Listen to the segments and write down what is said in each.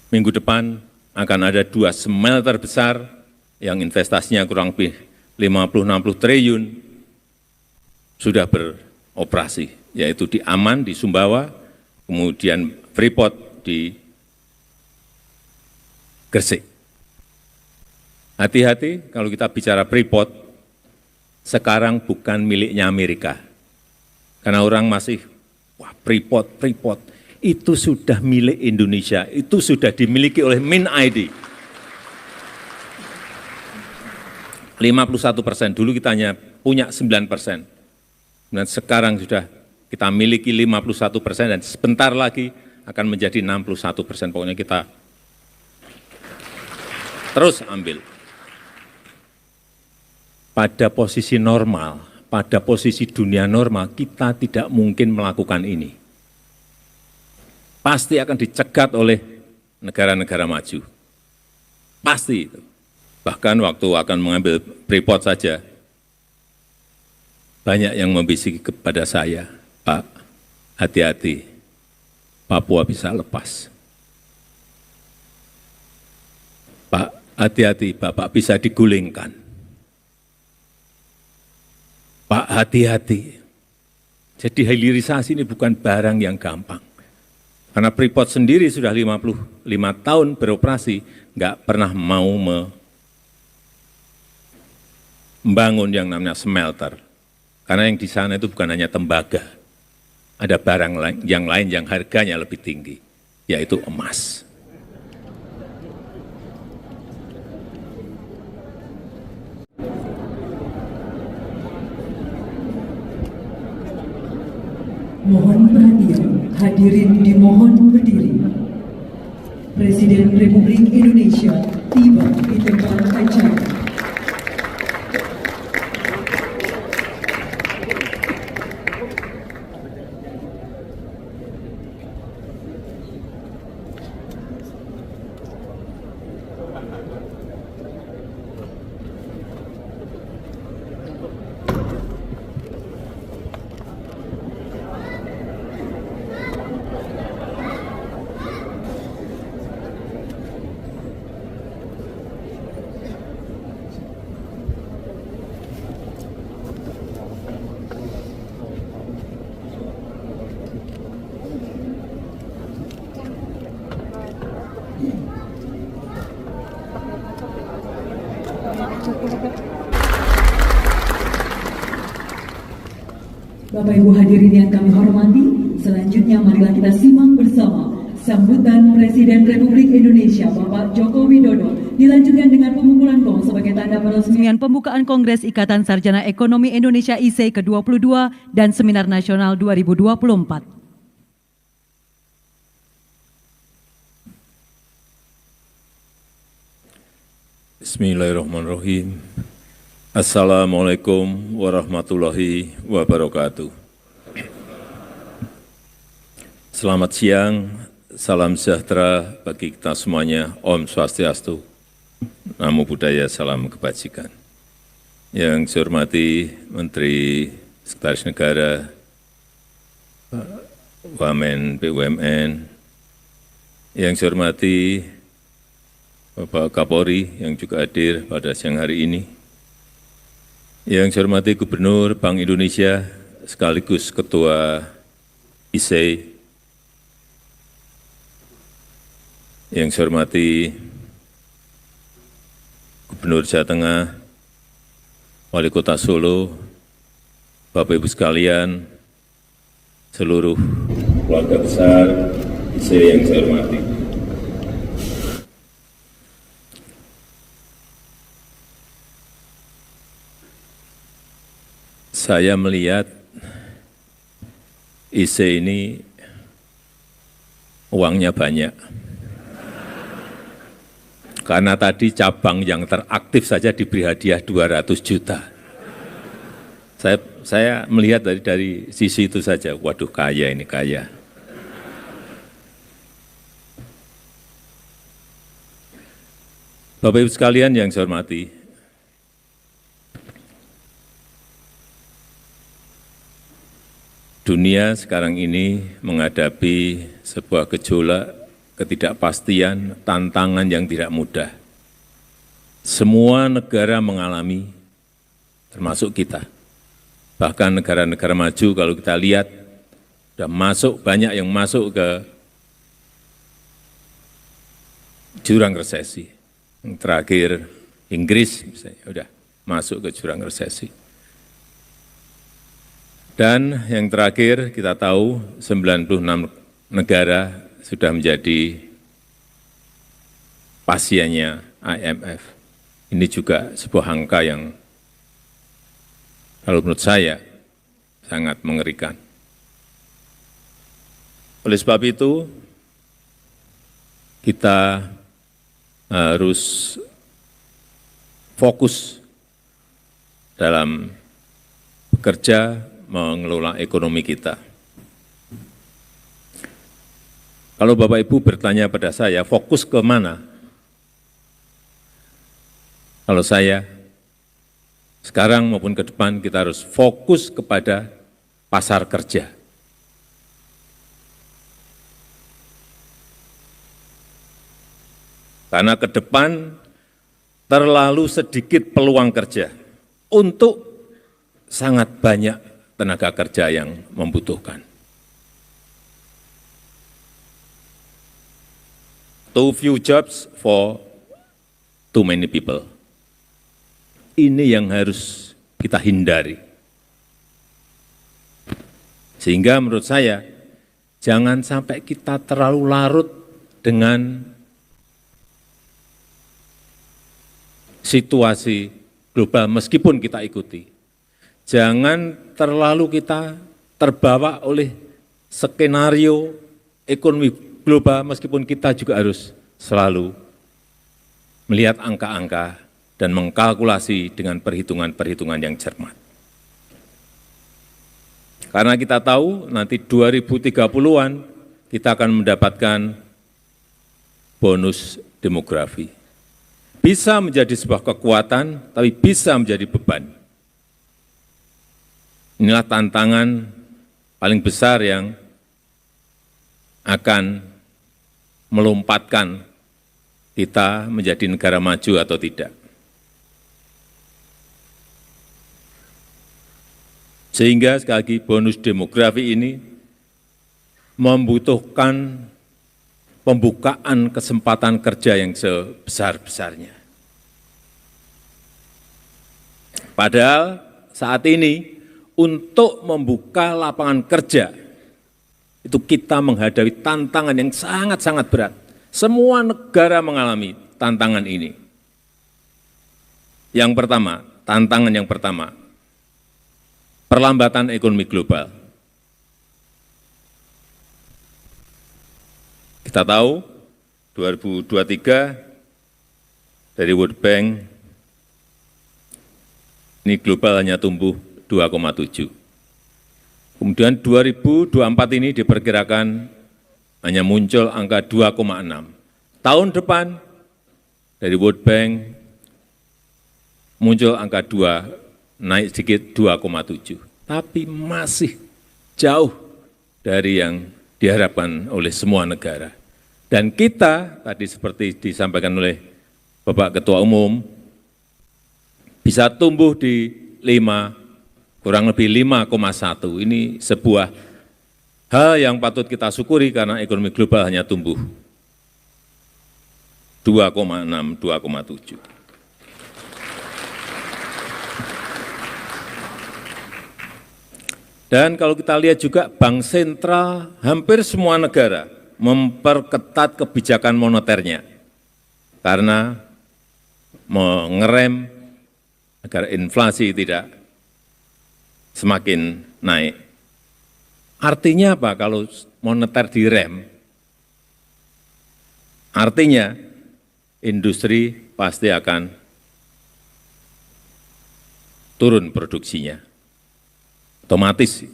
minggu depan akan ada 2 smelter besar yang investasinya kurang lebih 50-60 triliun sudah beroperasi, yaitu di Aman, di Sumbawa, kemudian Freeport di Gresik. Hati-hati kalau kita bicara Freeport, sekarang bukan miliknya Amerika. Karena orang masih, wah Freeport, itu sudah milik Indonesia, itu sudah dimiliki oleh MinID. 51%, dulu kita hanya punya 9%. Dan sekarang sudah kita miliki 51% dan sebentar lagi akan menjadi 61%. Pokoknya kita terus ambil. Pada posisi normal, pada posisi dunia normal, kita tidak mungkin melakukan ini. Pasti akan dicegat oleh negara-negara maju. Pasti itu. Bahkan waktu akan mengambil Freeport saja, banyak yang membisiki kepada saya, Pak, hati-hati, Papua bisa lepas. Pak, hati-hati, Bapak bisa digulingkan. Pak, hati-hati. Jadi hilirisasi ini bukan barang yang gampang. Karena Freeport sendiri sudah 55 tahun beroperasi, nggak pernah mau membangun yang namanya smelter. Karena yang di sana itu bukan hanya tembaga. Ada barang yang lain yang harganya lebih tinggi, yaitu emas. Mohon perhatian, hadirin dimohon berdiri. Presiden Republik Indonesia tiba di tempat acara. Bapak Ibu hadirin yang kami hormati, selanjutnya marilah kita simak bersama sambutan Presiden Republik Indonesia Bapak Joko Widodo dilanjutkan dengan pemukulan gong sebagai tanda peresmian pembukaan Kongres Ikatan Sarjana Ekonomi Indonesia IC ke-22 dan Seminar Nasional 2024. Bismillahirrahmanirrahim. Assalamualaikum warahmatullahi wabarakatuh. Selamat siang, salam sejahtera bagi kita semuanya. Om Swastiastu, Namo Buddhaya, salam kebajikan. Yang saya hormati Menteri Sekretaris Negara, Pak Wamen BUMN, yang saya hormati Bapak Kapolri yang juga hadir pada siang hari ini, yang saya hormati Gubernur Bank Indonesia sekaligus Ketua IC, yang saya hormati Gubernur Jawa Tengah, Wali Kota Solo, Bapak Ibu sekalian, seluruh keluarga besar IC yang saya hormati. Saya melihat IC ini uangnya banyak. Karena tadi cabang yang teraktif saja diberi hadiah 200 juta. Saya melihat dari sisi itu saja, waduh kaya ini, kaya. Bapak Ibu sekalian yang saya hormati, dunia sekarang ini menghadapi sebuah gejolak ketidakpastian, tantangan yang tidak mudah. Semua negara mengalami, termasuk kita. Bahkan negara-negara maju kalau kita lihat, sudah masuk, banyak yang masuk ke jurang resesi. Yang terakhir Inggris misalnya, sudah masuk ke jurang resesi. Dan yang terakhir kita tahu 96 negara sudah menjadi pasiennya IMF. Ini juga sebuah angka yang kalau menurut saya sangat mengerikan. Oleh sebab itu, kita harus fokus dalam bekerja mengelola ekonomi kita. Kalau Bapak Ibu bertanya pada saya, fokus ke mana? Kalau saya, sekarang maupun ke depan kita harus fokus kepada pasar kerja. Karena ke depan terlalu sedikit peluang kerja untuk sangat banyak tenaga kerja yang membutuhkan. Too few jobs for too many people. Ini yang harus kita hindari. Sehingga menurut saya, jangan sampai kita terlalu larut dengan situasi global meskipun kita ikuti. Jangan terlalu kita terbawa oleh skenario ekonomi global meskipun kita juga harus selalu melihat angka-angka dan mengkalkulasi dengan perhitungan-perhitungan yang cermat. Karena kita tahu nanti 2030-an kita akan mendapatkan bonus demografi. Bisa menjadi sebuah kekuatan, tapi bisa menjadi beban. Inilah tantangan paling besar yang akan melompatkan kita menjadi negara maju atau tidak. Sehingga sekali lagi bonus demografi ini membutuhkan pembukaan kesempatan kerja yang sebesar-besarnya. Padahal saat ini untuk membuka lapangan kerja, itu kita menghadapi tantangan yang sangat-sangat berat. Semua negara mengalami tantangan ini. Yang pertama, tantangan yang pertama, perlambatan ekonomi global. Kita tahu 2023 dari World Bank ini global hanya tumbuh 2,7. Kemudian 2024 ini diperkirakan hanya muncul angka 2,6. Tahun depan dari World Bank muncul angka 2, naik sedikit 2,7. Tapi masih jauh dari yang diharapkan oleh semua negara. Dan kita, tadi seperti disampaikan oleh Bapak Ketua Umum, bisa tumbuh di 5, kurang lebih 5,1. Ini sebuah hal yang patut kita syukuri karena ekonomi global hanya tumbuh 2,6, 2,7. Dan kalau kita lihat juga Bank Sentral hampir semua negara memperketat kebijakan moneternya karena mengerem agar inflasi tidak semakin naik. Artinya apa kalau moneter direm? Artinya industri pasti akan turun produksinya. Otomatis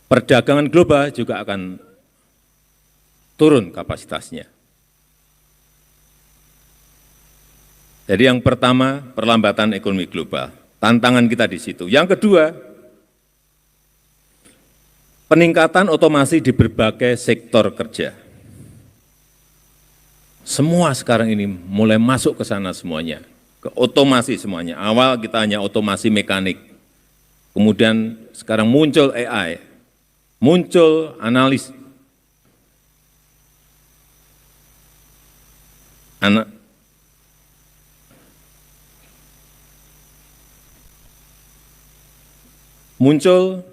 perdagangan global juga akan turun kapasitasnya. Jadi yang pertama, perlambatan ekonomi global. Tantangan kita di situ. Yang kedua, peningkatan otomasi di berbagai sektor kerja. Semua sekarang ini mulai masuk ke sana semuanya, ke otomasi semuanya. Awal kita hanya otomasi mekanik, kemudian sekarang muncul AI, muncul analis, muncul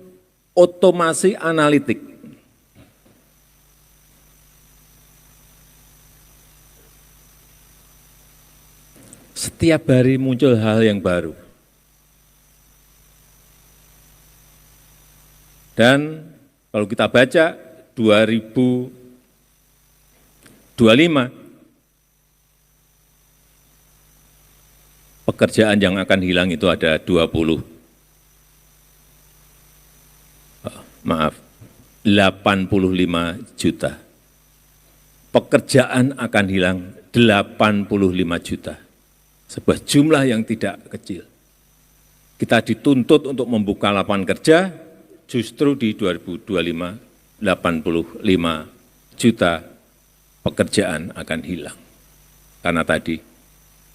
otomasi analitik. Setiap hari muncul hal yang baru. Dan kalau kita baca 2025, pekerjaan yang akan hilang itu ada 85 juta. Pekerjaan akan hilang 85 juta. Sebuah jumlah yang tidak kecil. Kita dituntut untuk membuka lapangan kerja, justru di 2025, 85 juta pekerjaan akan hilang. Karena tadi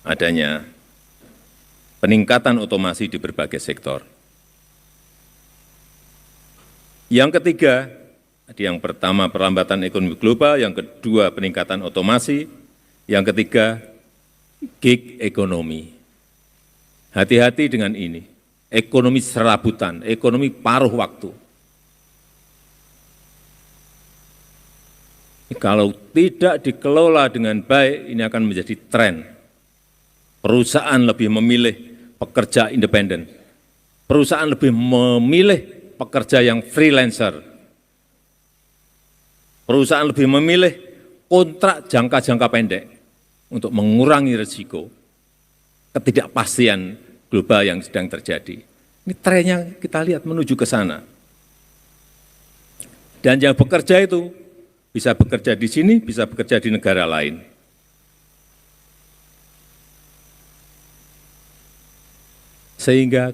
adanya peningkatan otomasi di berbagai sektor. Yang ketiga, yang pertama perlambatan ekonomi global, yang kedua peningkatan otomasi, yang ketiga gig ekonomi. Hati-hati dengan ini, ekonomi serabutan, ekonomi paruh waktu. Kalau tidak dikelola dengan baik, ini akan menjadi tren. Perusahaan lebih memilih pekerja independen. Perusahaan lebih memilih pekerja yang freelancer. Perusahaan lebih memilih kontrak jangka-jangka pendek untuk mengurangi risiko ketidakpastian global yang sedang terjadi. Ini trennya kita lihat menuju ke sana. Dan yang bekerja itu bisa bekerja di sini, bisa bekerja di negara lain. Sehingga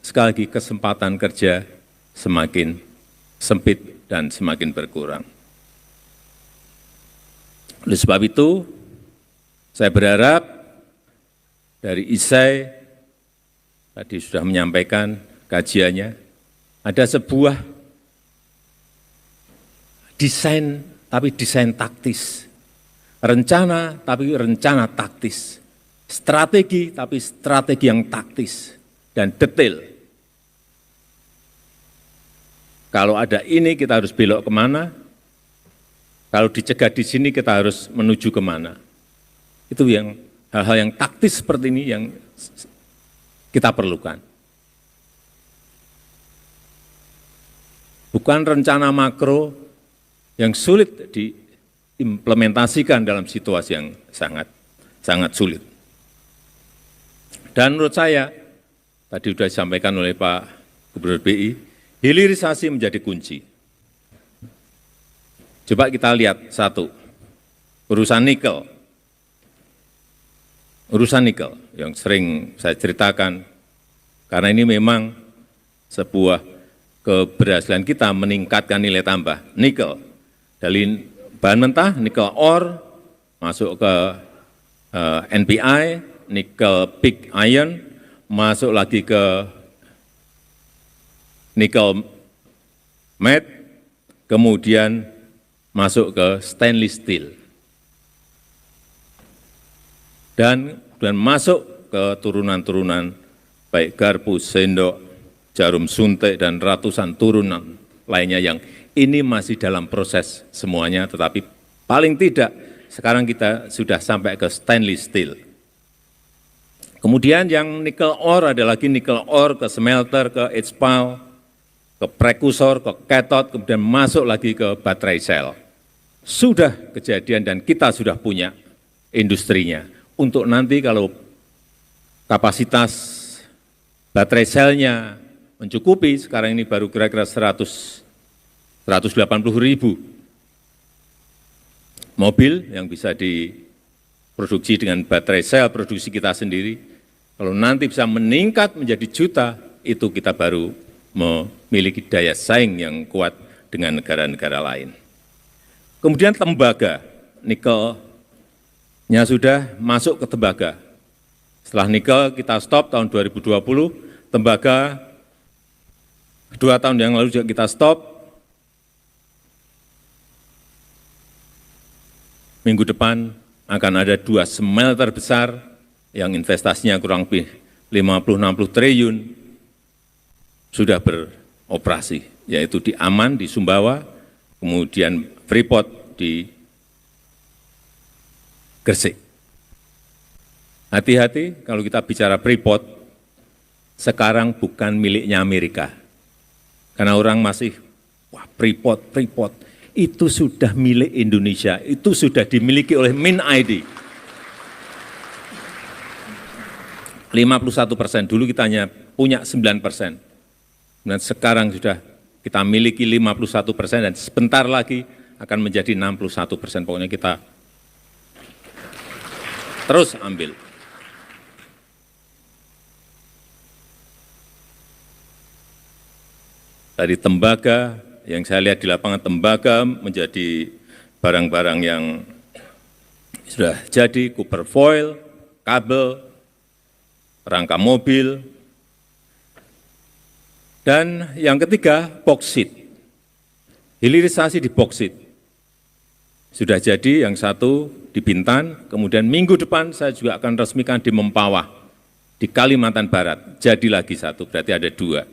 sekali lagi kesempatan kerja semakin sempit dan semakin berkurang. Oleh sebab itu, saya berharap dari ISAI, tadi sudah menyampaikan kajiannya, ada sebuah desain, tapi desain taktis. Rencana, tapi rencana taktis. Strategi, tapi strategi yang taktis dan detail. Kalau ada ini, kita harus belok kemana? Kalau dicegah di sini, kita harus menuju kemana? Itu yang hal-hal yang taktis seperti ini yang kita perlukan. Bukan rencana makro yang sulit diimplementasikan dalam situasi yang sangat sulit. Dan menurut saya, tadi sudah disampaikan oleh Pak Gubernur BI, hilirisasi menjadi kunci. Coba kita lihat satu, urusan nikel. Urusan nikel yang sering saya ceritakan, karena ini memang sebuah keberhasilan kita meningkatkan nilai tambah nikel. Dari bahan mentah, nikel ore, masuk ke NPI, nikel pig iron, masuk lagi ke nikel matte, kemudian masuk ke stainless steel. Dan masuk ke turunan-turunan baik garpu, sendok, jarum suntik, dan ratusan turunan lainnya yang ini masih dalam proses semuanya, tetapi paling tidak sekarang kita sudah sampai ke stainless steel. Kemudian yang nikel ore ada lagi nikel ore ke smelter, ke HPAL, ke prekursor, ke cathode, kemudian masuk lagi ke baterai sel. Sudah kejadian dan kita sudah punya industrinya. Untuk nanti kalau kapasitas baterai selnya mencukupi, sekarang ini baru kira-kira 180 ribu mobil yang bisa diproduksi dengan baterai sel produksi kita sendiri. Kalau nanti bisa meningkat menjadi juta, itu kita baru memiliki daya saing yang kuat dengan negara-negara lain. Kemudian tembaga, nikel sudah masuk ke tembaga. Setelah nikel kita stop tahun 2020, tembaga 2 tahun yang lalu juga kita stop. Minggu depan akan ada 2 smelter besar yang investasinya kurang lebih 50-60 triliun sudah beroperasi, yaitu di Aman di Sumbawa, kemudian Freeport di Gresik. Hati-hati kalau kita bicara Freeport, sekarang bukan miliknya Amerika. Karena orang masih, wah Freeport, itu sudah milik Indonesia, itu sudah dimiliki oleh MinID. 51%, dulu kita hanya punya 9%. Dan sekarang sudah kita miliki 51% dan sebentar lagi akan menjadi 61%. Pokoknya kita terus ambil. Dari tembaga, yang saya lihat di lapangan tembaga menjadi barang-barang yang sudah jadi, copper foil, kabel, rangka mobil, dan yang ketiga, boksit. Hilirisasi di boksit. Sudah jadi yang satu di Bintan, kemudian minggu depan saya juga akan resmikan di Mempawah, di Kalimantan Barat. Jadi lagi satu, berarti ada 2.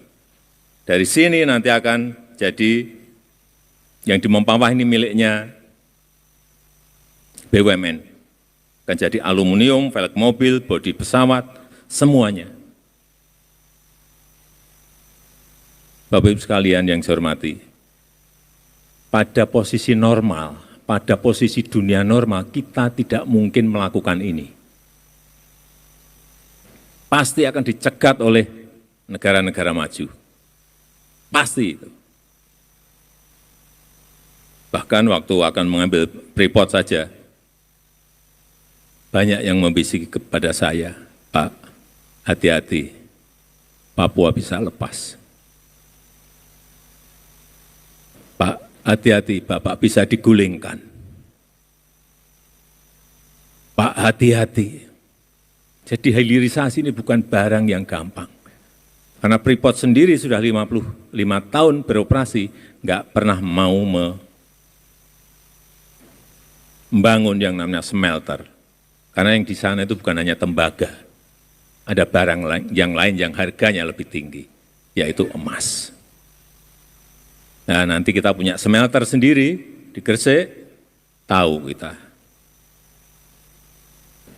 Dari sini nanti akan jadi yang di Mempawah ini miliknya BUMN. Akan jadi aluminium, velg mobil, bodi pesawat, semuanya. Bapak Ibu sekalian yang saya hormati, pada posisi normal, pada posisi dunia normal, kita tidak mungkin melakukan ini. Pasti akan dicegat oleh negara-negara maju. Pasti itu. Bahkan waktu akan mengambil Freeport saja, banyak yang membisiki kepada saya, Pak, hati-hati, Papua bisa lepas. Pak, hati-hati, Bapak bisa digulingkan. Pak, hati-hati. Jadi hilirisasi ini bukan barang yang gampang. Karena Freeport sendiri sudah 55 tahun beroperasi, nggak pernah mau membangun yang namanya smelter. Karena yang di sana itu bukan hanya tembaga, ada barang yang lain yang harganya lebih tinggi, yaitu emas. Nah, nanti kita punya smelter sendiri di Gresik, tahu kita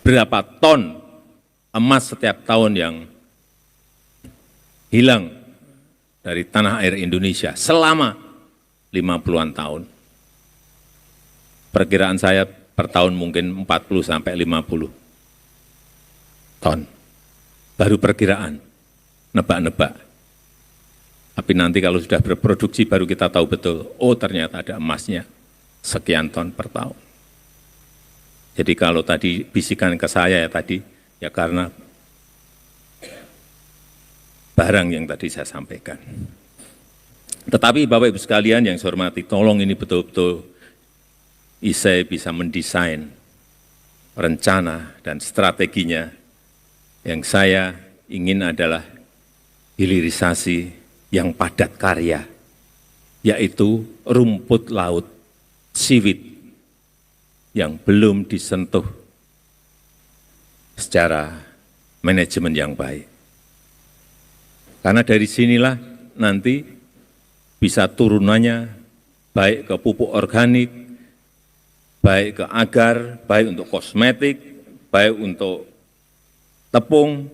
berapa ton emas setiap tahun yang hilang dari tanah air Indonesia selama 50-an tahun. Perkiraan saya per tahun mungkin 40 sampai 50 ton. Baru perkiraan, nebak-nebak. Tapi nanti kalau sudah berproduksi baru kita tahu betul, oh ternyata ada emasnya sekian ton per tahun. Jadi kalau tadi bisikan ke saya ya karena barang yang tadi saya sampaikan. Tetapi Bapak Ibu sekalian yang saya hormati, tolong ini betul-betul ISE bisa mendesain rencana dan strateginya. Yang saya ingin adalah hilirisasi yang padat karya, yaitu rumput laut, siwit, yang belum disentuh secara manajemen yang baik. Karena dari sinilah nanti bisa turunannya baik ke pupuk organik, baik ke agar, baik untuk kosmetik, baik untuk tepung,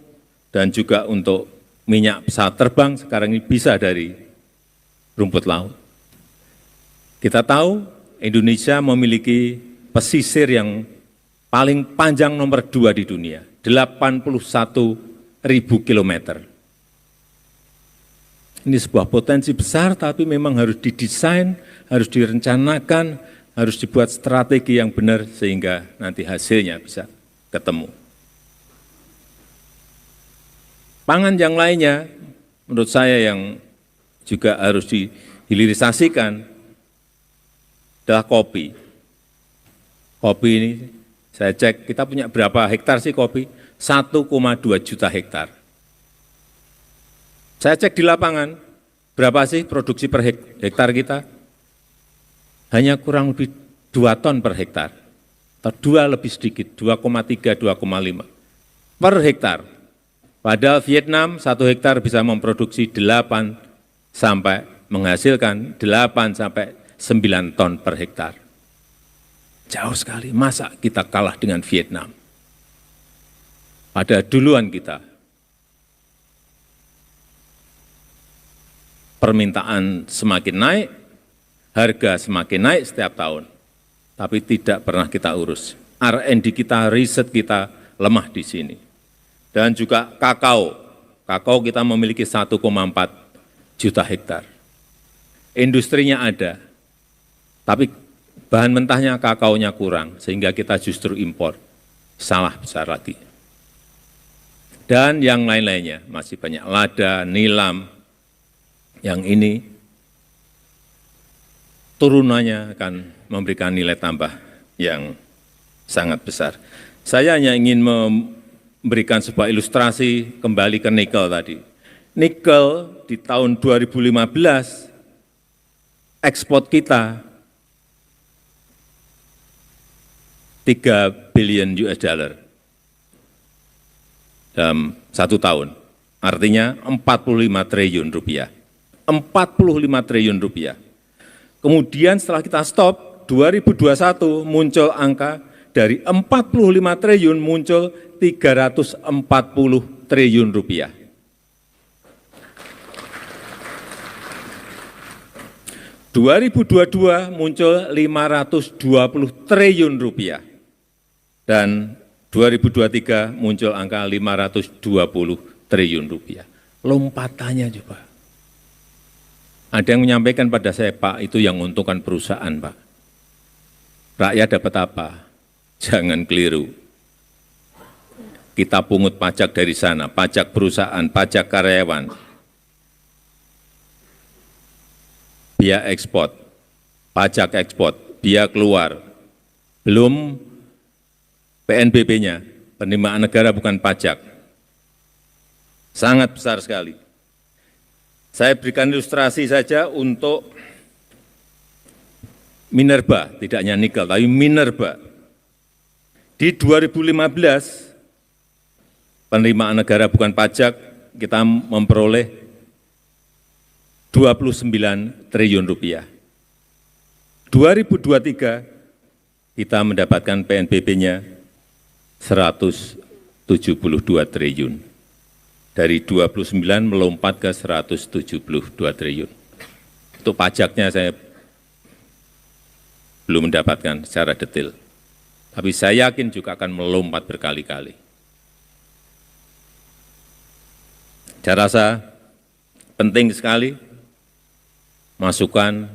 dan juga untuk minyak pesawat terbang sekarang ini bisa dari rumput laut. Kita tahu Indonesia memiliki pesisir yang paling panjang nomor 2 di dunia, 81.000 kilometer. Ini sebuah potensi besar, tapi memang harus didesain, harus direncanakan, harus dibuat strategi yang benar sehingga nanti hasilnya bisa ketemu. Pangan yang lainnya, menurut saya yang juga harus dihilirisasikan adalah kopi. Kopi ini Saya cek kita punya berapa hektar sih kopi? 1,2 juta hektar. Saya cek di lapangan, berapa sih produksi per hektar kita? Hanya kurang lebih 2 ton per hektar. Atau 2 lebih sedikit, 2,3, 2,5 per hektar. Padahal Vietnam 1 hektar bisa memproduksi 8 sampai menghasilkan 8 sampai 9 ton per hektar. Jauh sekali, masa kita kalah dengan Vietnam? Pada duluan kita. Permintaan semakin naik, harga semakin naik setiap tahun. Tapi tidak pernah kita urus. R&D kita, riset kita lemah di sini. Dan juga kakao. Kakao kita memiliki 1,4 juta hektar. Industrinya ada, tapi bahan mentahnya kakaonya kurang, sehingga kita justru impor. Salah besar lagi. Dan yang lain-lainnya, masih banyak lada, nilam, yang ini turunannya akan memberikan nilai tambah yang sangat besar. Saya hanya ingin memberikan sebuah ilustrasi kembali ke nikel tadi. Nikel di tahun 2015, ekspor kita 3 billion US dollar dalam 1 tahun. Artinya 45 triliun rupiah. 45 triliun rupiah. Kemudian setelah kita stop, 2021 muncul angka dari 45 triliun muncul 340 triliun rupiah. ...2022 muncul 520 triliun rupiah. Dan 2023 muncul angka 520 triliun rupiah. Lompatannya coba. Ada yang menyampaikan pada saya, Pak, itu yang menguntungkan perusahaan, Pak. Rakyat dapat apa? Jangan keliru. Kita pungut pajak dari sana, pajak perusahaan, pajak karyawan, biaya ekspor, pajak ekspor, biaya keluar, belum PNBP-nya, penerimaan negara bukan pajak. Sangat besar sekali. Saya berikan ilustrasi saja untuk minerba, tidak hanya nikel, tapi minerba. Di 2015, penerimaan negara bukan pajak, kita memperoleh 29 triliun rupiah. 2023, kita mendapatkan PNBP-nya 172 triliun. Dari 29 melompat ke 172 triliun. Untuk pajaknya saya belum mendapatkan secara detail. Tapi saya yakin juga akan melompat berkali-kali. Saya rasa penting sekali masukan,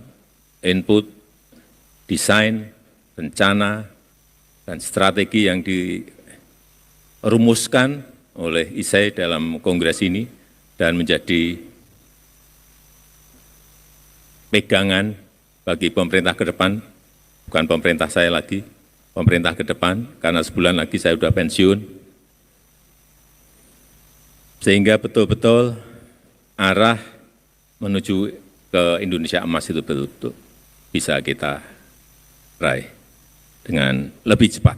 input, desain, rencana, dan strategi yang dirumuskan oleh ISEI dalam kongres ini dan menjadi pegangan bagi pemerintah ke depan, bukan pemerintah saya lagi, pemerintah ke depan, karena sebulan lagi saya sudah pensiun, sehingga betul-betul arah menuju ke Indonesia emas itu betul-betul bisa kita raih dengan lebih cepat.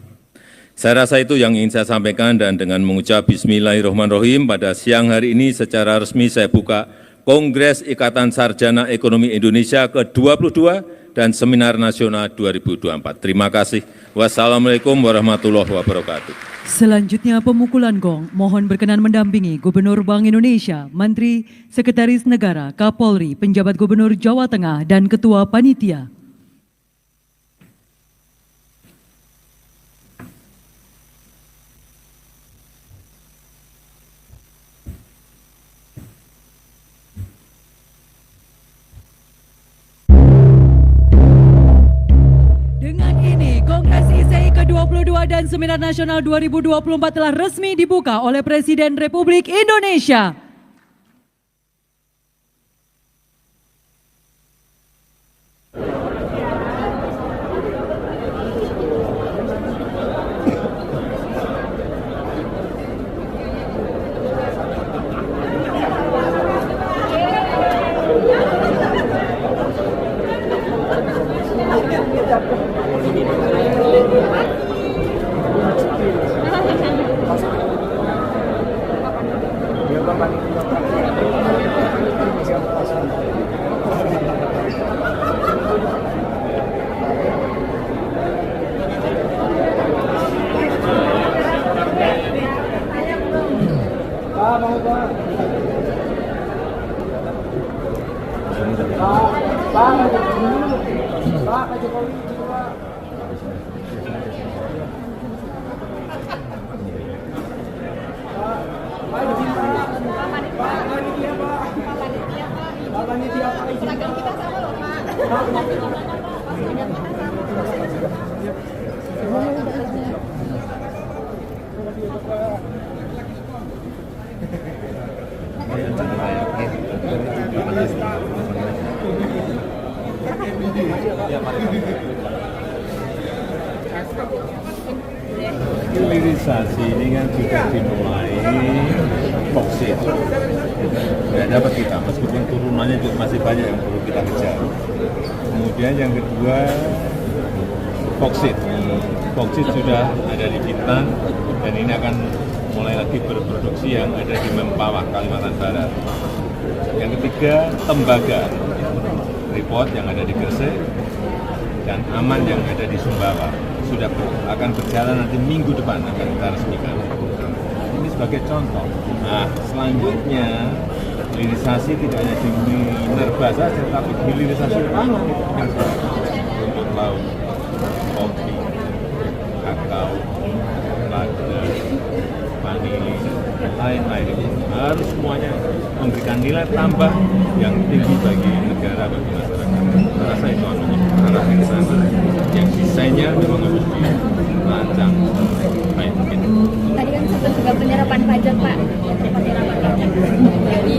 Saya rasa itu yang ingin saya sampaikan, dan dengan mengucap Bismillahirrahmanirrahim, pada siang hari ini secara resmi saya buka Kongres Ikatan Sarjana Ekonomi Indonesia ke-22 dan Seminar Nasional 2024. Terima kasih. Wassalamualaikum warahmatullahi wabarakatuh. Selanjutnya pemukulan gong, mohon berkenan mendampingi Gubernur Bank Indonesia, Menteri, Sekretaris Negara, Kapolri, Penjabat Gubernur Jawa Tengah, dan Ketua Panitia. ke-22 dan Seminar Nasional 2024 telah resmi dibuka oleh Presiden Republik Indonesia. Seragam kita sama loh, Pak. Hilirisasi ini kan juga dimulai boksit. Tidak dapat kita, meskipun turunannya juga masih banyak yang perlu kita kejar. Kemudian yang kedua, boksit. Boksit sudah ada di Bintan dan ini akan mulai lagi berproduksi yang ada di Mempawah, Kalimantan Barat. Yang ketiga, tembaga. Freeport yang ada di Gresik dan Aman yang ada di Sumbawa sudah akan berjalan nanti minggu depan akan kita resmikan. Ini sebagai contoh. Nah, selanjutnya hilirisasi tidak hanya di minerba saja, tapi hilirisasi pangan rumput laut, kopi, kakao, lada, vanili, lain-lain. Harus semuanya memberikan nilai tambah yang tinggi bagi negara, bagi masyarakat. Saya rasa itu arah yang sama. Yang desainnya memang harus dirancang baik mungkin. Tadi kan sempat juga penyerapan pajak, Pak. Penyerapan pajak dari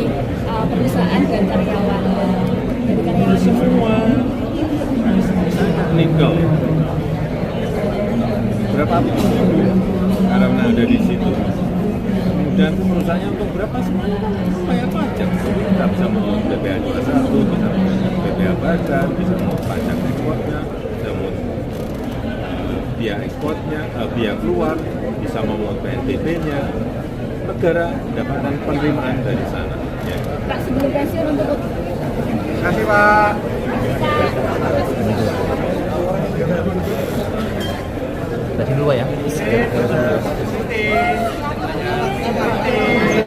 perusahaan dan karyawan. Dari karyawan Semua nikel. Berapa karena ada di situ. Dan perusahaannya untuk berapa semuanya bayar pajak. Kita bisa mau BPA 21, bisa mau BPA badan, bisa mau pajak ekspornya, bisa mau biaya ekspornya, biaya keluar, bisa mau PNBP-nya. Negara mendapatkan penerimaan dari sana. Ya. Pak, sebelum pensiun untuk Terima kasih, Pak. Terima kasih dulu, Pak, ya.